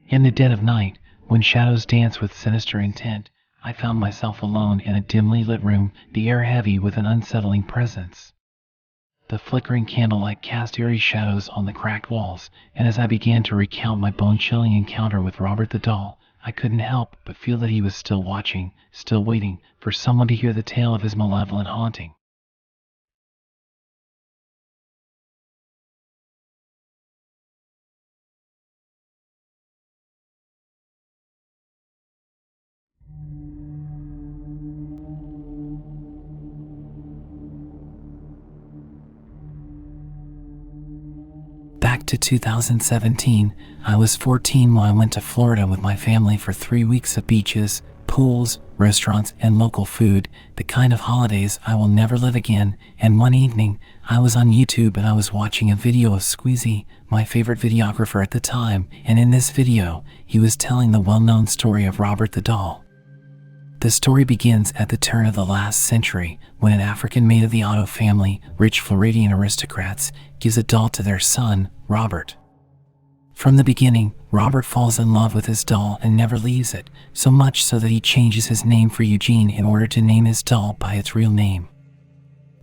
In the dead of night, when shadows dance with sinister intent, I found myself alone in a dimly lit room, the air heavy with an unsettling presence. The flickering candlelight cast eerie shadows on the cracked walls, and as I began to recount my bone-chilling encounter with Robert the doll, I couldn't help but feel that he was still watching, still waiting for someone to hear the tale of his malevolent haunting. Back to 2017, I was 14 when I went to Florida with my family for 3 weeks of beaches, pools, restaurants, and local food, the kind of holidays I will never live again. And one evening, I was on YouTube and I was watching a video of Squeezy, my favorite videographer at the time, and in this video, he was telling the well-known story of Robert the doll. The story begins at the turn of the last century, when an African maid of the Otto family, rich Floridian aristocrats, gives a doll to their son, Robert. From the beginning, Robert falls in love with his doll and never leaves it, so much so that he changes his name for Eugene in order to name his doll by its real name.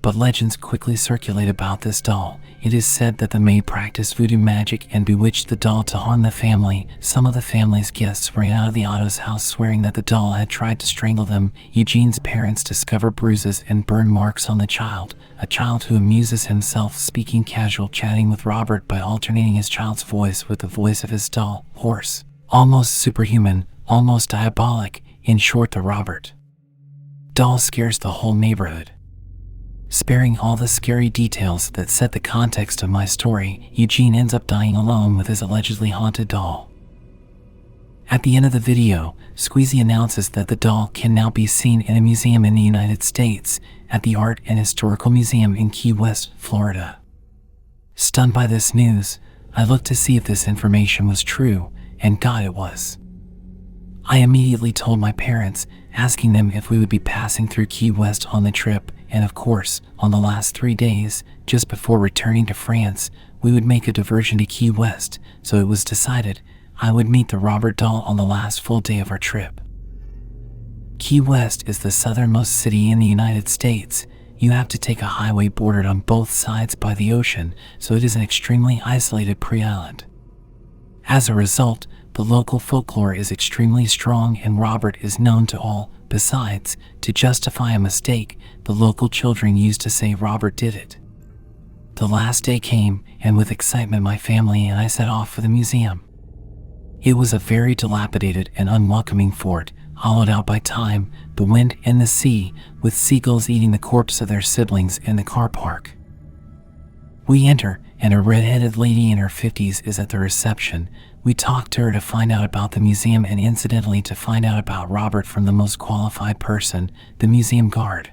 But legends quickly circulate about this doll. It is said that the maid practiced voodoo magic and bewitched the doll to harm the family. Some of the family's guests ran out of the Otto's house swearing that the doll had tried to strangle them. Eugene's parents discover bruises and burn marks on the child, a child who amuses himself speaking casual chatting with Robert by alternating his child's voice with the voice of his doll, hoarse, almost superhuman, almost diabolic, in short the Robert doll scares the whole neighborhood. Sparing all the scary details that set the context of my story, Eugene ends up dying alone with his allegedly haunted doll. At the end of the video, Squeezy announces that the doll can now be seen in a museum in the United States, at the Art and Historical Museum in Key West, Florida. Stunned by this news, I looked to see if this information was true, and God, it was. I immediately told my parents, asking them if we would be passing through Key West on the trip, and of course, on the last 3 days, just before returning to France, we would make a diversion to Key West, so it was decided I would meet the Robert doll on the last full day of our trip. Key West is the southernmost city in the United States. You have to take a highway bordered on both sides by the ocean, so it is an extremely isolated pre-island. As a result, the local folklore is extremely strong and Robert is known to all. Besides, to justify a mistake, the local children used to say Robert did it. The last day came, and with excitement my family and I set off for the museum. It was a very dilapidated and unwelcoming fort, hollowed out by time, the wind, and the sea, with seagulls eating the corpse of their siblings in the car park. We enter, and a red-headed lady in her 50s is at the reception. We talk to her to find out about the museum and incidentally to find out about Robert from the most qualified person, the museum guard.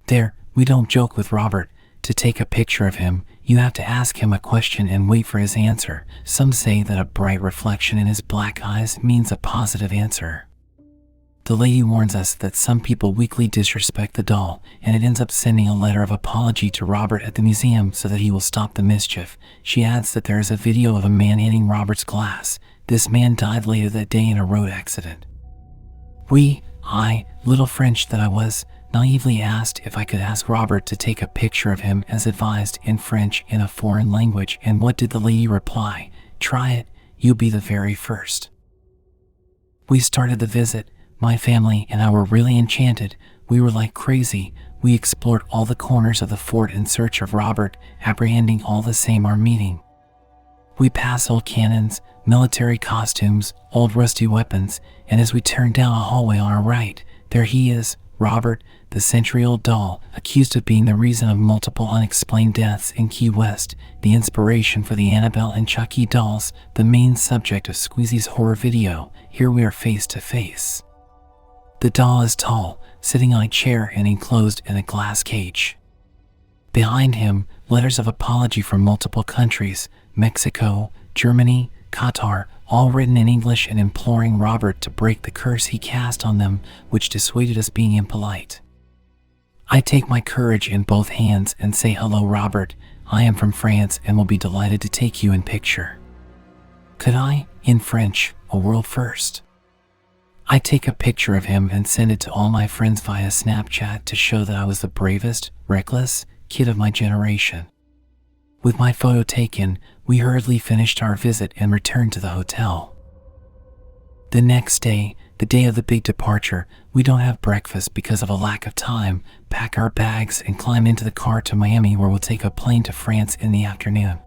There, we don't joke with Robert. To take a picture of him, you have to ask him a question and wait for his answer. Some say that a bright reflection in his black eyes means a positive answer. The lady warns us that some people weakly disrespect the doll, and it ends up sending a letter of apology to Robert at the museum so that he will stop the mischief. She adds that there is a video of a man hitting Robert's glass. This man died later that day in a road accident. I, little French that I was, naively asked if I could ask Robert to take a picture of him as advised in French in a foreign language, and what did the lady reply? Try it, you'll be the very first. We started the visit. My family and I were really enchanted. We were like crazy. We explored all the corners of the fort in search of Robert, apprehending all the same our meeting. We pass old cannons, military costumes, old rusty weapons, and as we turn down a hallway on our right, there he is, Robert, the century-old doll, accused of being the reason of multiple unexplained deaths in Key West, the inspiration for the Annabelle and Chucky dolls, the main subject of Squeezy's horror video. Here we are face to face. The doll is tall, sitting on a chair and enclosed in a glass cage. Behind him, letters of apology from multiple countries, Mexico, Germany, Qatar, all written in English and imploring Robert to break the curse he cast on them, which dissuaded us being impolite. I take my courage in both hands and say, "Hello, Robert. I am from France and will be delighted to take you in picture." Could I, in French, a world first? I take a picture of him and send it to all my friends via Snapchat to show that I was the bravest, reckless kid of my generation. With my photo taken, we hurriedly finished our visit and returned to the hotel. The next day, the day of the big departure, we don't have breakfast because of a lack of time, pack our bags and climb into the car to Miami, where we'll take a plane to France in the afternoon.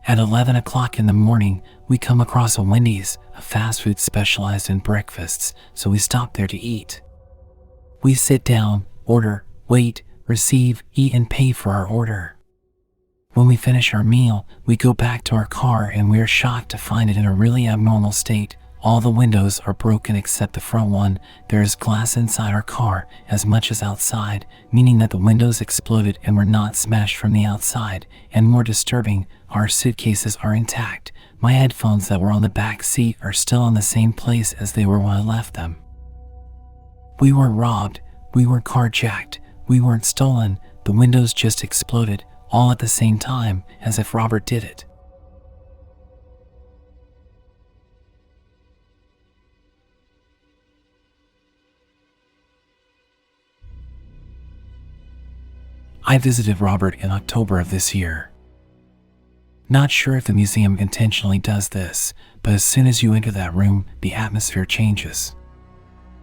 At 11 o'clock in the morning, we come across a Wendy's, a fast food specialized in breakfasts, so we stop there to eat. We sit down, order, wait, receive, eat and pay for our order. When we finish our meal, we go back to our car and we are shocked to find it in a really abnormal state. All the windows are broken except the front one. There is glass inside our car as much as outside, meaning that the windows exploded and were not smashed from the outside. And more disturbing, our suitcases are intact. My headphones that were on the back seat are still in the same place as they were when I left them. We weren't robbed, we weren't carjacked, we weren't stolen. The windows just exploded, all at the same time, as if Robert did it. I visited Robert in October of this year. Not sure if the museum intentionally does this, but as soon as you enter that room, the atmosphere changes.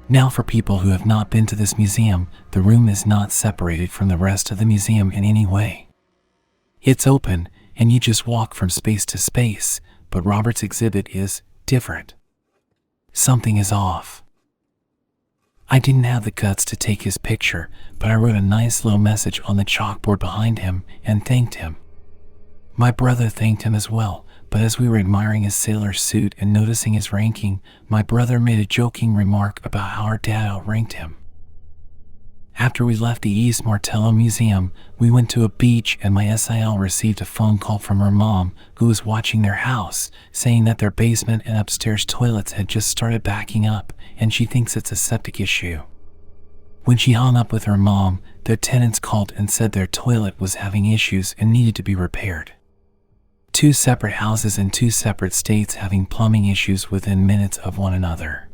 Now, for people who have not been to this museum, the room is not separated from the rest of the museum in any way. It's open, and you just walk from space to space, but Robert's exhibit is different. Something is off. I didn't have the guts to take his picture, but I wrote a nice little message on the chalkboard behind him and thanked him. My brother thanked him as well, but as we were admiring his sailor suit and noticing his ranking, my brother made a joking remark about how our dad outranked him. After we left the East Martello Museum, we went to a beach and my SIL received a phone call from her mom, who was watching their house, saying that their basement and upstairs toilets had just started backing up, and she thinks it's a septic issue. When she hung up with her mom, their tenants called and said their toilet was having issues and needed to be repaired. 2 separate houses in 2 separate states having plumbing issues within minutes of one another.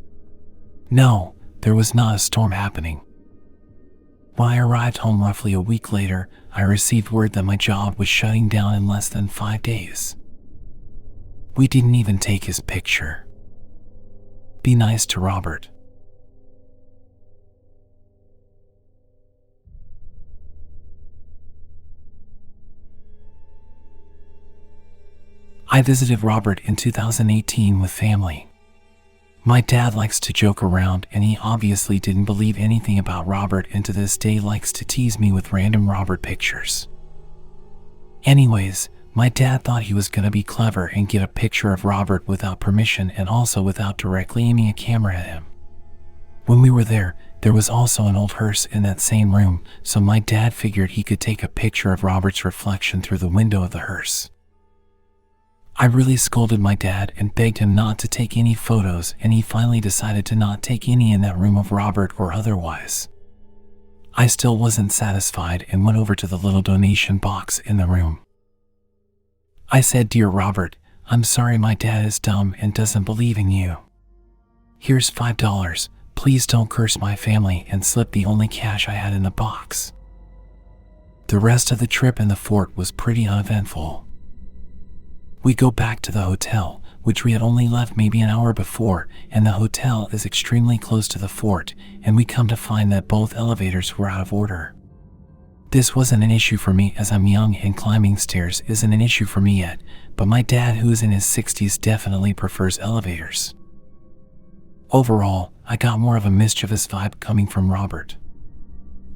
No, there was not a storm happening. When I arrived home roughly a week later, I received word that my job was shutting down in less than 5 days. We didn't even take his picture. Be nice to Robert. I visited Robert in 2018 with family. My dad likes to joke around, and he obviously didn't believe anything about Robert and to this day likes to tease me with random Robert pictures. Anyways, my dad thought he was gonna be clever and get a picture of Robert without permission and also without directly aiming a camera at him. When we were there was also an old hearse in that same room, so my dad figured he could take a picture of Robert's reflection through the window of the hearse. I really scolded my dad and begged him not to take any photos, and he finally decided to not take any in that room of Robert or otherwise. I still wasn't satisfied and went over to the little donation box in the room. I said, "Dear Robert, I'm sorry my dad is dumb and doesn't believe in you. Here's $5, please don't curse my family," and slipped the only cash I had in the box. The rest of the trip in the fort was pretty uneventful. We go back to the hotel, which we had only left maybe an hour before, and the hotel is extremely close to the fort, and we come to find that both elevators were out of order. This wasn't an issue for me as I'm young and climbing stairs isn't an issue for me yet, but my dad, who is in his 60s, definitely prefers elevators. Overall, I got more of a mischievous vibe coming from Robert.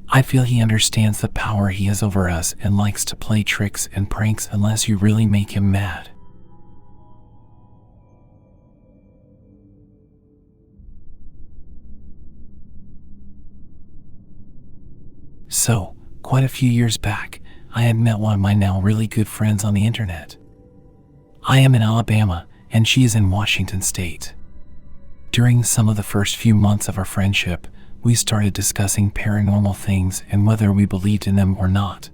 I feel he understands the power he has over us and likes to play tricks and pranks unless you really make him mad. So, quite a few years back, I had met one of my now really good friends on the internet. I am in Alabama, and she is in Washington State. During some of the first few months of our friendship, we started discussing paranormal things and whether we believed in them or not.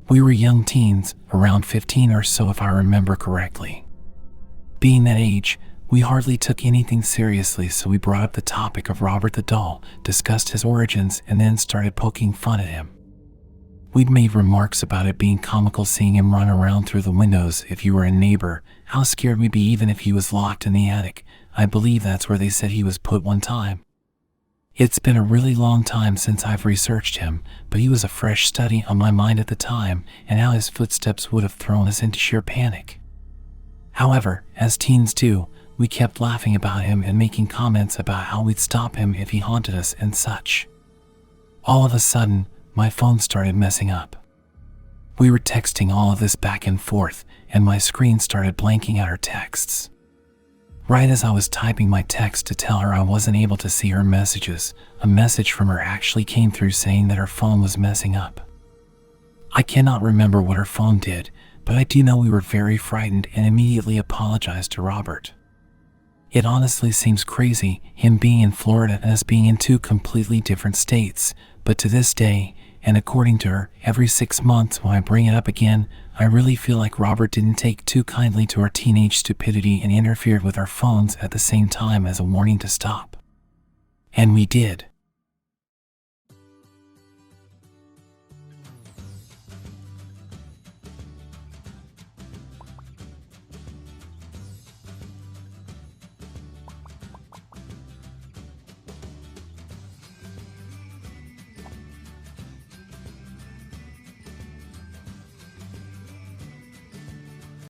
We were young teens, around 15 or so if I remember correctly. Being that age, we hardly took anything seriously, so we brought up the topic of Robert the doll, discussed his origins, and then started poking fun at him. We'd made remarks about it being comical seeing him run around through the windows if you were a neighbor, how scared we'd be even if he was locked in the attic. I believe that's where they said he was put one time. It's been a really long time since I've researched him, but he was a fresh study on my mind at the time, and how his footsteps would have thrown us into sheer panic. However, as teens do, we kept laughing about him and making comments about how we'd stop him if he haunted us and such. All of a sudden, my phone started messing up. We were texting all of this back and forth, and my screen started blanking out her texts. Right as I was typing my text to tell her I wasn't able to see her messages, a message from her actually came through saying that her phone was messing up. I cannot remember what her phone did, but I do know we were very frightened and immediately apologized to Robert. It honestly seems crazy, him being in Florida and us being in two completely different states, but to this day, and according to her, every 6 months when I bring it up again, I really feel like Robert didn't take too kindly to our teenage stupidity and interfered with our phones at the same time as a warning to stop. And we did.